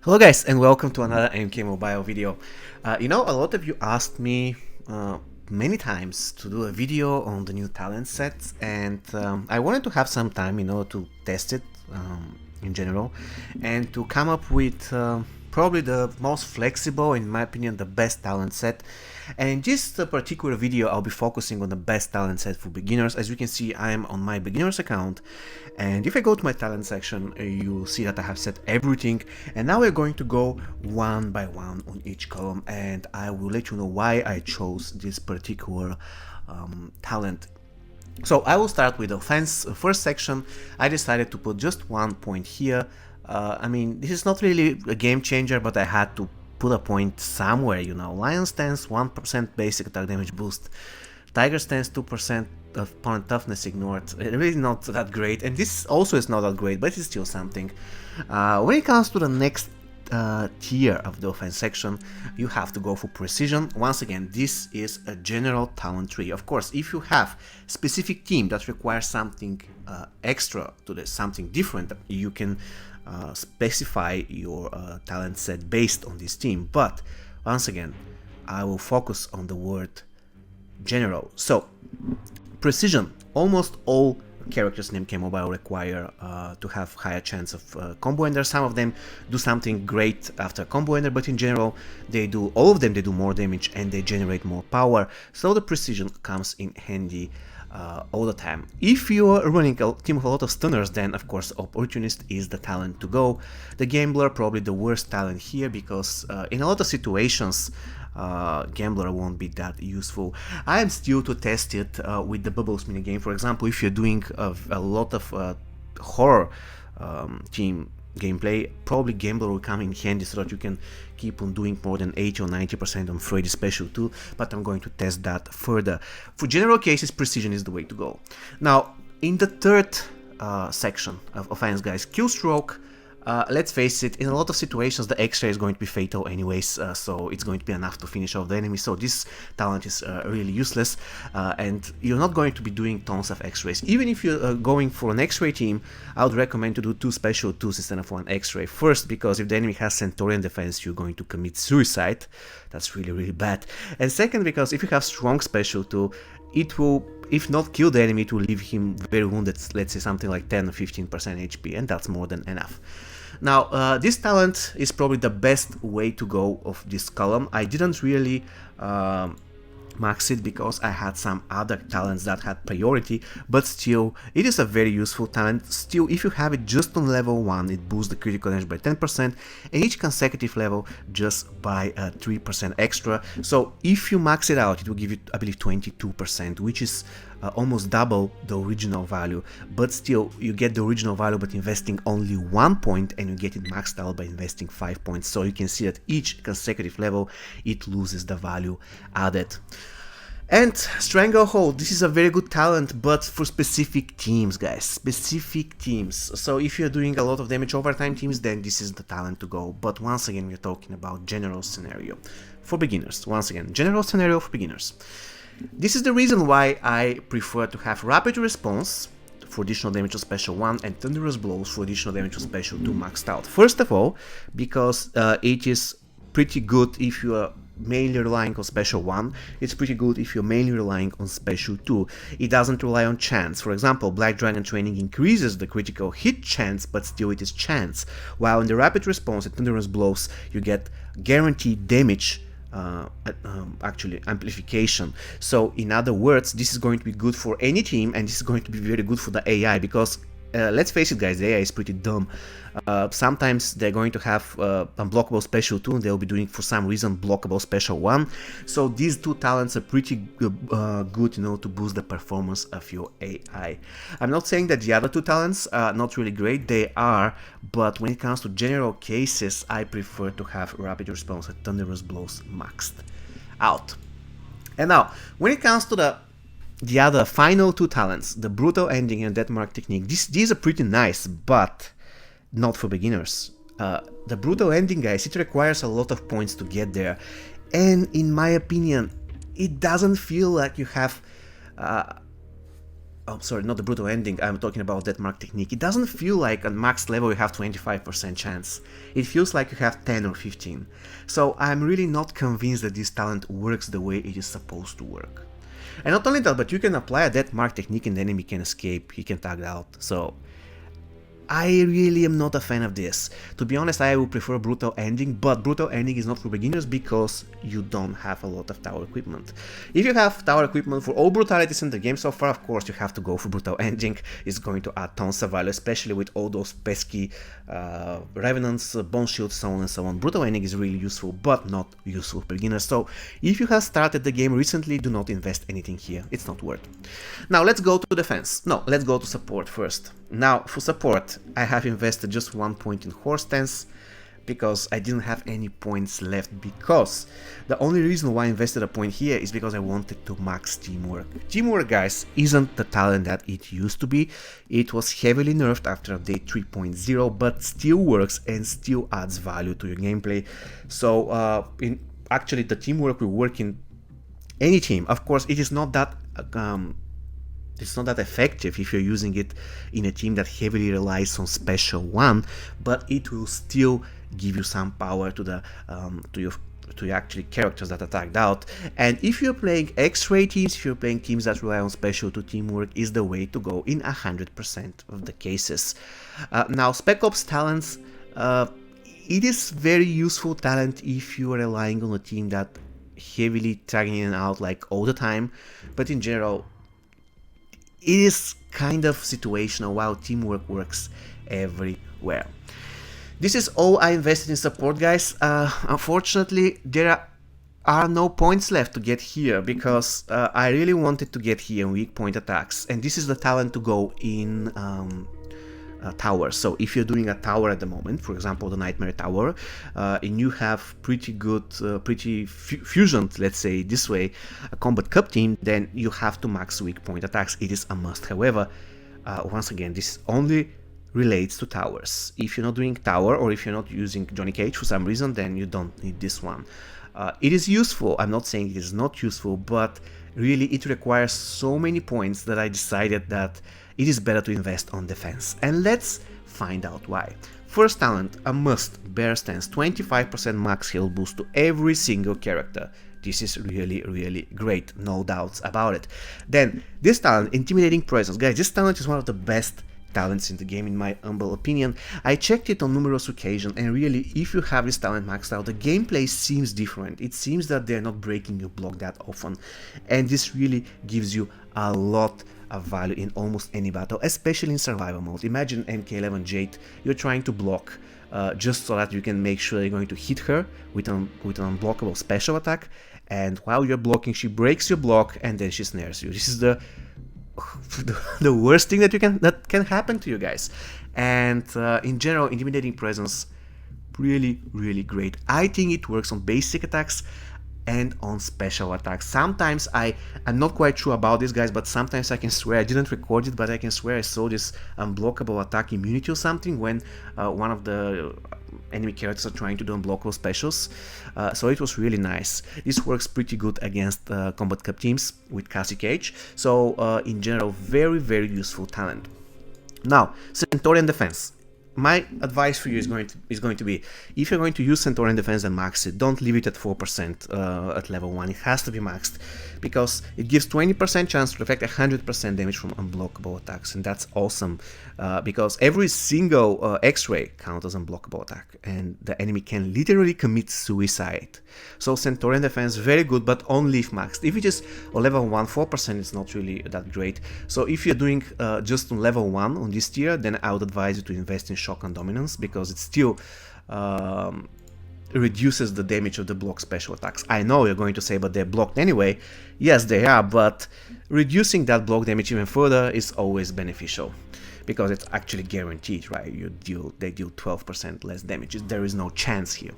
Hello guys and welcome to another MK Mobile video. A lot of you asked me many times to do a video on the new talent sets, and I wanted to have some time, to test it in general and to come up with probably the most flexible, in my opinion, the best talent set. And in this particular video, I'll be focusing on the best talent set for beginners. As you can see, I am on my beginners account, and if I go to my talent section, you'll see that I have set everything. And now we're going to go one by one on each column, and I will let you know why I chose this particular talent. So I will start with offense. First section, I decided to put just 1 point here. This is not really a game changer, but I had to put a point somewhere, Lion stance, 1% basic attack damage boost. Tiger stance, 2% opponent toughness ignored. Really not that great, and this also is not that great, but it's still something. When it comes to the next tier of the offense section, you have to go for precision. Once again, this is a general talent tree. Of course, if you have specific team that requires something extra to this, something different, you can specify your talent set based on this team. But once again, I will focus on the word general. So precision, almost all characters in MK Mobile require to have higher chance of combo ender. Some of them do something great after combo ender, but in general all of them do more damage and they generate more power, so the precision comes in handy all the time. If you are running a team of a lot of stunners, then of course Opportunist is the talent to go. The Gambler, probably the worst talent here, because in a lot of situations Gambler won't be that useful. I am still to test it with the bubbles minigame. For example, if you're doing a lot of horror team gameplay, probably Gambler will come in handy so that you can keep on doing more than 80 or 90% on Freddy Special too, but I'm going to test that further. For general cases, precision is the way to go. Now, in the third section of offense, guys, Killstroke. Let's face it, in a lot of situations the X-ray is going to be fatal anyways, so it's going to be enough to finish off the enemy, so this talent is really useless, and you're not going to be doing tons of X-rays. Even if you're going for an X-ray team, I would recommend to do 2 special 2s instead of 1 X-ray. First, because if the enemy has Centaurian defense, you're going to commit suicide. That's really bad. And second, because if you have strong special 2, it will, if not kill the enemy, it will leave him very wounded, let's say something like 10 or 15% HP, and that's more than enough. Now, this talent is probably the best way to go of this column. I didn't really max it because I had some other talents that had priority, but still, it is a very useful talent. Still, if you have it just on level 1, it boosts the critical damage by 10%, and each consecutive level just by 3% extra. So if you max it out, it will give you, I believe, 22%, which is almost double the original value. But still, you get the original value but investing only 1 point, and you get it maxed out by investing 5 points. So you can see that each consecutive level it loses the value added. And Stranglehold, this is a very good talent, but for specific teams, guys, specific teams. So if you're doing a lot of damage overtime teams, then this is the talent to go. But once again, we're talking about general scenario for beginners. Once again, general scenario for beginners. This is the reason why I prefer to have Rapid Response for additional damage on Special 1 and Thunderous Blows for additional damage on Special 2 maxed out. First of all, because it is pretty good if you are mainly relying on Special 1, it's pretty good if you're mainly relying on Special 2. It doesn't rely on chance. For example, Black Dragon Training increases the critical hit chance, but still it is chance. While in the Rapid Response and Thunderous Blows, you get guaranteed damage, actually amplification. So in other words, this is going to be good for any team, and this is going to be very good for the AI, because let's face it, guys, the AI is pretty dumb. Sometimes they're going to have unblockable special 2, and they'll be doing for some reason blockable special 1. So these two talents are pretty good, to boost the performance of your AI. I'm not saying that the other two talents are not really great, they are, but when it comes to general cases, I prefer to have Rapid Response and Thunderous Blows maxed out. And now, when it comes to the other final two talents, the Brutal Ending and Death Mark Technique, these are pretty nice, but not for beginners. The Brutal Ending, guys, it requires a lot of points to get there, and in my opinion, it doesn't feel like you have oh, sorry, not the brutal ending, I'm talking about that mark technique. It doesn't feel like at max level you have 25% chance. It feels like you have 10 or 15. So I'm really not convinced that this talent works the way it is supposed to work. And not only that, but you can apply a death mark technique and the enemy can escape, he can tag out. So I really am not a fan of this. To be honest, I would prefer brutal ending, but brutal ending is not for beginners because you don't have a lot of tower equipment. If you have tower equipment for all brutalities in the game so far, of course you have to go for brutal ending. It's going to add tons of value, especially with all those pesky revenants, bone shields, so on and so on. Brutal ending is really useful, but not useful for beginners. So if you have started the game recently, do not invest anything here. It's not worth. Now let's go to defense. No, let's go to support first. Now for support, I have invested just 1 point in Horse Stance because I didn't have any points left, because the only reason why I invested a point here is because I wanted to max Teamwork. Teamwork, guys, isn't the talent that it used to be. It was heavily nerfed after update 3.0, but still works and still adds value to your gameplay. So actually the Teamwork will work in any team. Of course, it is not that it's not that effective if you're using it in a team that heavily relies on special 1, but it will still give you some power to the to your actually characters that are tagged out. And if you're playing X-ray teams, if you're playing teams that rely on special 2, Teamwork is the way to go in 100% of the cases. Now Spec Ops talents, it is very useful talent if you are relying on a team that heavily tagging in and out like all the time, but in general it is kind of situational, while Teamwork works everywhere. This is all I invested in support, guys. Unfortunately, there are no points left to get here, because I really wanted to get here in weak point attacks, and this is the talent to go in tower. So if you're doing a tower at the moment, for example the Nightmare Tower, and you have pretty good, pretty fusioned, let's say this way, a Combat Cup team, then you have to max weak point attacks. It is a must. However, once again, this only relates to towers. If you're not doing tower, or if you're not using Johnny Cage for some reason, then you don't need this one. It is useful, I'm not saying it is not useful, but really it requires so many points that I decided that it is better to invest on defense. And let's find out why. First talent, a must, Bear Stance, 25% max health boost to every single character. This is really, really great, no doubts about it. Then, this talent, Intimidating Presence. Guys, this talent is one of the best talents in the game, in my humble opinion. I checked it on numerous occasions, and really, if you have this talent maxed out, the gameplay seems different. It seems that they're not breaking your block that often, and this really gives you a lot of value in almost any battle, especially in survival mode. Imagine MK11 Jade, you're trying to block just so that you can make sure you're going to hit her with an unblockable special attack, and while you're blocking, she breaks your block and then she snares you. This is the worst thing that can happen to you guys. And in general, Intimidating Presence, really, really great. I think it works on basic attacks and on special attacks. Sometimes I'm not quite sure about this, guys, but sometimes I can swear, I didn't record it, but I can swear I saw this unblockable attack immunity or something when one of the enemy characters are trying to do unblockable specials. So it was really nice. This works pretty good against Combat Cup teams with Cassie Cage. So in general, very, very useful talent. Now, Centaurian Defense. My advice for you is going to be, if you're going to use Centaurian Defense and max it, don't leave it at 4% at level 1. It has to be maxed, because it gives 20% chance to reflect 100% damage from unblockable attacks, and that's awesome, because every single X-ray counts as unblockable attack, and the enemy can literally commit suicide. So Centaurian Defense, very good, but only if maxed. If it is on level 1, 4% is not really that great. So if you're doing just on level 1 on this tier, then I would advise you to invest in Shock and Dominance, because it still reduces the damage of the block special attacks. I know you're going to say, but they're blocked anyway. Yes, they are, but reducing that block damage even further is always beneficial, because it's actually guaranteed, right? They deal 12% less damage. There is no chance here.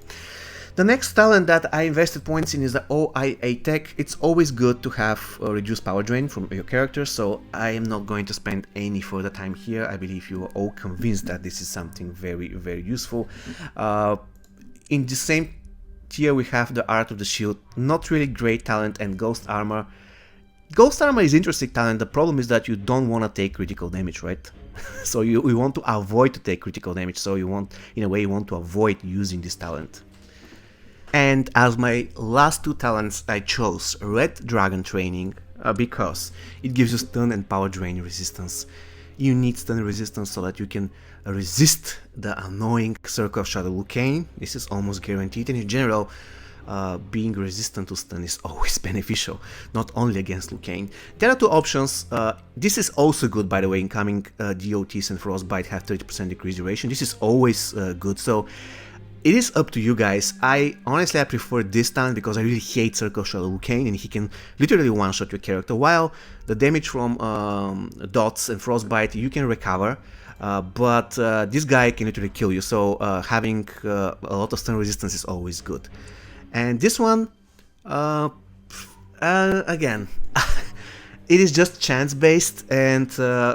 The next talent that I invested points in is the OIA Tech. It's always good to have a reduced power drain from your character, so I am not going to spend any further time here. I believe you are all convinced that this is something very, very useful. In the same tier we have the Art of the Shield, not really great talent, and Ghost Armor. Ghost Armor is interesting talent. The problem is that you don't want to take critical damage, right? So you want to avoid to take critical damage. So you want, in a way, you want to avoid using this talent. And as my last two talents, I chose Red Dragon Training because it gives you stun and power drain resistance. You need stun resistance so that you can resist the annoying Circle of Shadow Lucane. This is almost guaranteed, and in general, being resistant to stun is always beneficial, not only against Lucane. There are two options. This is also good, by the way. Incoming DOTs and Frostbite have 30% decreased duration. This is always good. So it is up to you guys. I prefer this talent because I really hate Circle Shadow Lucane, and he can literally one-shot your character, while the damage from dots and Frostbite you can recover, but this guy can literally kill you, so having a lot of stun resistance is always good. And this one, again, it is just chance based, and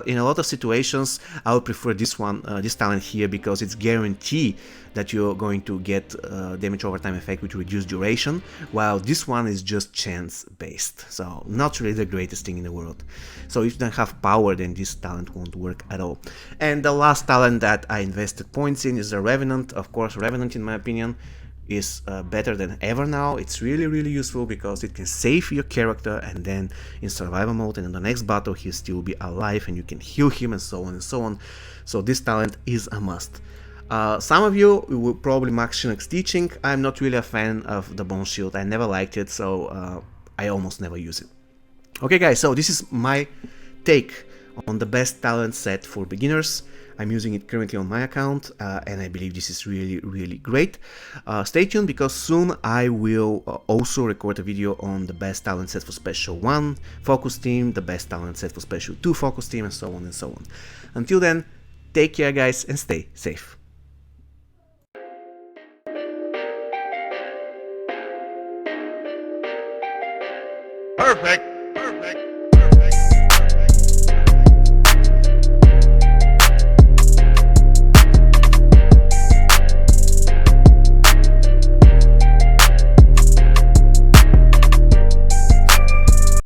in a lot of situations I would prefer this one, this talent here, because it's guaranteed that you're going to get damage over time effect with reduced duration, while this one is just chance based, so not really the greatest thing in the world. So if you don't have power, then this talent won't work at all. And the last talent that I invested points in is the Revenant. Of course, Revenant, in my opinion, is better than ever now. It's really useful because it can save your character, and then in survival mode and in the next battle he'll still be alive and you can heal him, and so on and so on. So this talent is a must. Some of you will probably max Shinnok's Teaching. I'm not really a fan of the Bone Shield. I never liked it, so I almost never use it. Okay guys, so this is my take on the best talent set for beginners. I'm using it currently on my account, and I believe this is really great. Stay tuned, because soon I will also record a video on the best talent set for Special 1 Focus Team, the best talent set for Special 2 Focus Team, and so on and so on. Until then, take care guys and stay safe. Perfect.